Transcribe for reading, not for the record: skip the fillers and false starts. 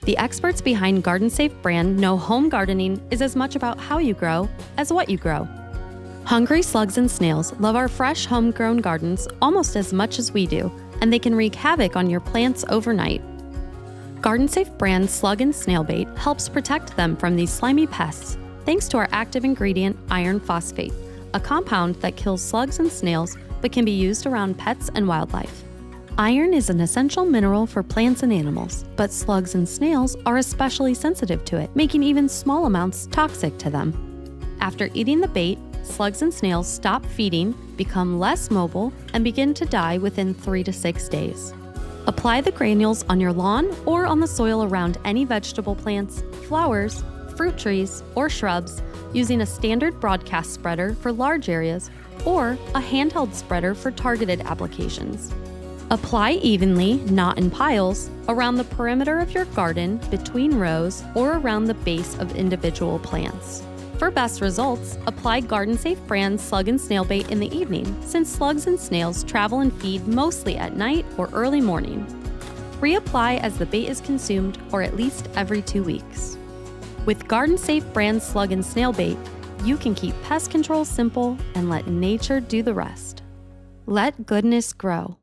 The experts behind Garden Safe brand know home gardening is as much about how you grow as what you grow. Hungry slugs and snails love our fresh homegrown gardens almost as much as we do, and they can wreak havoc on your plants overnight. Garden Safe brand slug and snail bait helps protect them from these slimy pests thanks to our active ingredient iron phosphate, a compound that kills slugs and snails but can be used around pets and wildlife. Iron is an essential mineral for plants and animals, but slugs and snails are especially sensitive to it, making even small amounts toxic to them. After eating the bait, slugs and snails stop feeding, become less mobile, and begin to die within 3 to 6 days. Apply the granules on your lawn or on the soil around any vegetable plants, flowers, fruit trees, or shrubs using a standard broadcast spreader for large areas or a handheld spreader for targeted applications. Apply evenly, not in piles, around the perimeter of your garden, between rows, or around the base of individual plants. For best results, apply Garden Safe brand slug and snail bait in the evening, since slugs and snails travel and feed mostly at night or early morning. Reapply as the bait is consumed or at least every 2 weeks. With Garden Safe brand slug and snail bait, you can keep pest control simple and let nature do the rest. Let goodness grow.